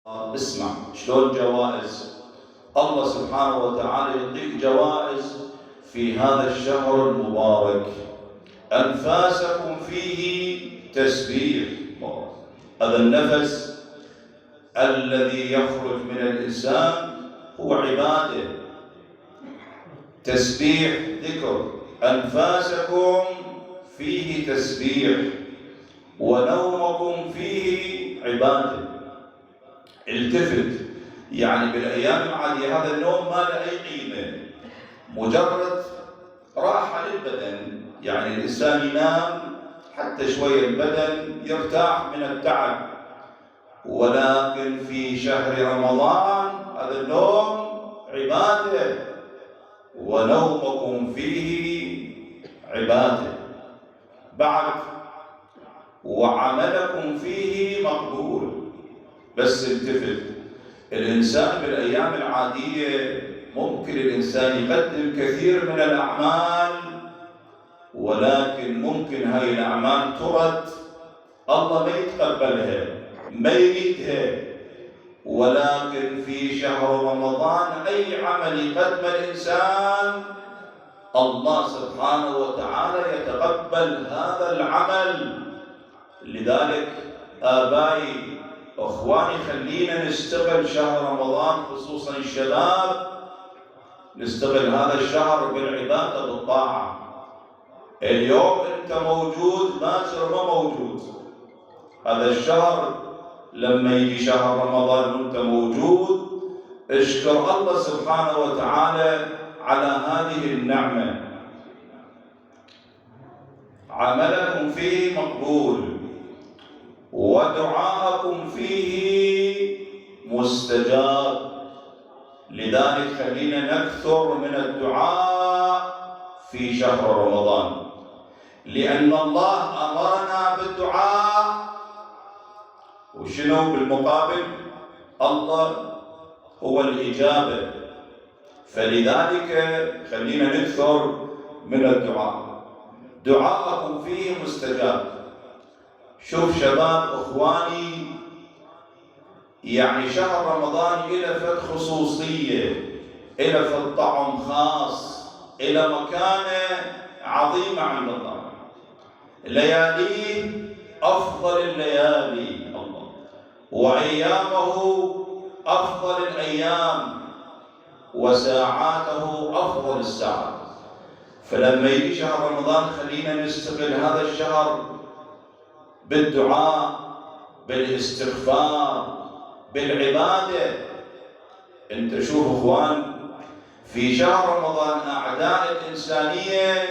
اسمع شلون جوائز الله سبحانه وتعالى يعطيك جوائز في هذا الشهر المبارك. أنفاسكم فيه تسبيح. هذا النفس الذي يخرج من الإنسان هو عبادة، تسبيح، ذكر. أنفاسكم فيه تسبيح ونومكم فيه عبادة. التفت، يعني بالأيام العادية هذا النوم ما له أي قيمة، مجرد راحة للبدن، يعني الإنسان ينام حتى شوية البدن يرتاح من التعب. ولكن في شهر رمضان هذا النوم عبادة، ونومكم فيه عبادة. بعد وعملكم فيه مقبول. بس التفت، الإنسان بالأيام العادية ممكن الإنسان يقدم كثير من الأعمال، ولكن ممكن هاي الأعمال ترد، الله ما يتقبلها، ما يريدها. ولكن في شهر رمضان أي عمل يقدم الإنسان الله سبحانه وتعالى يتقبل هذا العمل. لذلك آبائي أخواني، خلينا نستغل شهر رمضان، خصوصا الشباب، نستغل هذا الشهر بالعبادة بالطاعة. اليوم أنت موجود، باكر ما موجود. هذا الشهر لما يجي شهر رمضان وأنت موجود، اشكر الله سبحانه وتعالى على هذه النعمة. عملكم فيه مقبول، ودعاءكم فيه مستجاب. لذلك خلينا نكثر من الدعاء في شهر رمضان، لأن الله أمرنا بالدعاء. وشنو بالمقابل؟ الله هو الإجابة. فلذلك خلينا نكثر من الدعاء. دعاءكم فيه مستجاب. شوف شباب اخواني، يعني شهر رمضان إله فد خصوصية، إله فد طعم خاص، إله مكانة عظيمة عند الله. لياليه أفضل الليالي الله، وأيامه أفضل الأيام، وساعاته أفضل الساعات. فلما يجي شهر رمضان خلينا نستغل هذا الشهر بالدعاء، بالاستغفار، بالعبادة. انت شوف اخوان، في شهر رمضان اعداء الانسانية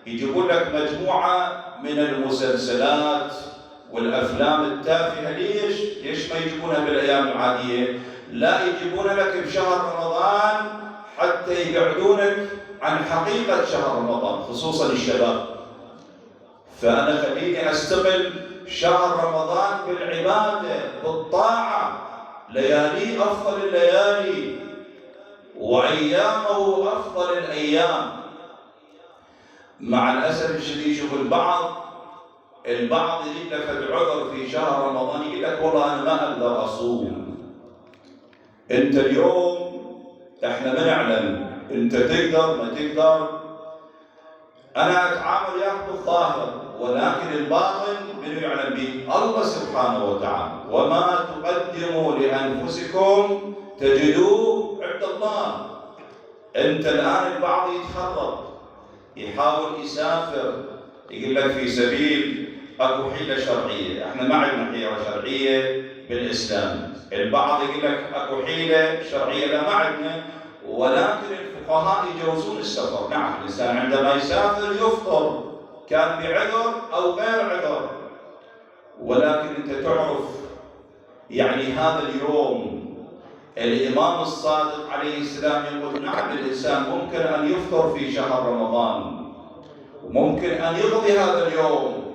يجيبون لك مجموعة من المسلسلات والافلام التافهة. ليش ما يجيبونها بالايام العادية؟ لا، يجيبون لك بشهر رمضان حتى يبعدونك عن حقيقة شهر رمضان، خصوصا الشباب. فأنا خليني أستغل شهر رمضان بالعبادة بالطاعة. ليالي أفضل الليالي، وأيامه أفضل الأيام. مع الأسف الشديد شوف البعض يجيب لك العذر في شهر رمضان، يقول لك والله أنا ما أقدر أصوم. أنت اليوم إحنا ما نعلم أنت تقدر ما تقدر. أنا أتعامل وياك بالظاهر، ولكن الباطن من يعلم به؟ الله سبحانه وتعالى. وما تقدموا لأنفسكم تجدوه عند الله. أنت الآن البعض يتخرب، يحاول يسافر، يقول لك في سبيل أكو حيلة شرعية. إحنا ما عندنا حيلة شرعية بالإسلام. البعض يقول لك أكو حيلة شرعية، لا ما عندنا. ولكن الفقهاء يجوزون السفر. نعم، الإنسان عندما يسافر يفطر، كان بعذر أو غير عذر. ولكن أنت تعرف يعني هذا اليوم الإمام الصادق عليه السلام يقول نعم، الإنسان ممكن أن يفطر في شهر رمضان، وممكن أن يقضي هذا اليوم،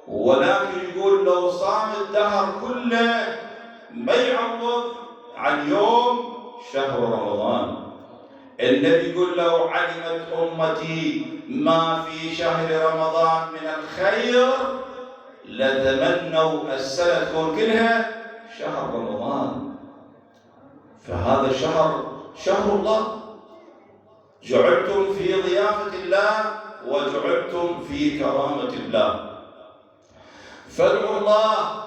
ولكن يقول لو صام الدهر كله ما يعوض عن يوم شهر رمضان. النبي يقول لو علمت أمتي ما في شهر رمضان من الخير لتمنوا السنة كلها شهر رمضان، فهذا شهر الله، جعلتم في ضيافة الله وجعلتم في كرامة الله. فادعوا الله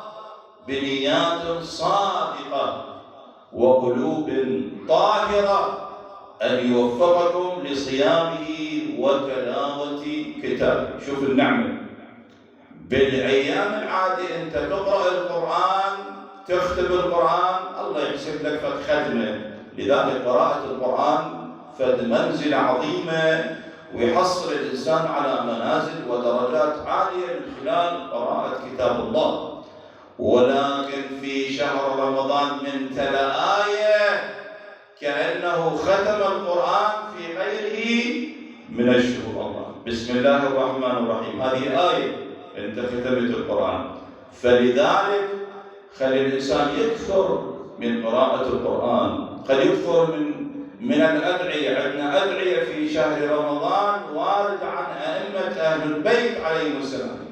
بنيات صادقة وقلوب طاهرة أن يوفقكم لصيامه وتلاوة كتابه. شوف النعمة، بالأيام العادية أنت تقرأ القرآن، تختم القرآن، الله يحسب لك فد ختمة. لذلك قراءة القرآن فد منزلة عظيمة، ويحصل الإنسان على منازل ودرجات عالية من خلال قراءة كتاب الله. ولكن في شهر رمضان من تلا آية كأنه ختم القرآن في غيره من الشهور. الله بسم الله الرحمن الرحيم، هذه آية أنت ختمت القرآن. فلذلك خلي الإنسان يكثر من قراءة القرآن، قد يكثر من الأدعية. عندنا أدعية في شهر رمضان وارد عن أئمة أهل البيت عليهم السلام.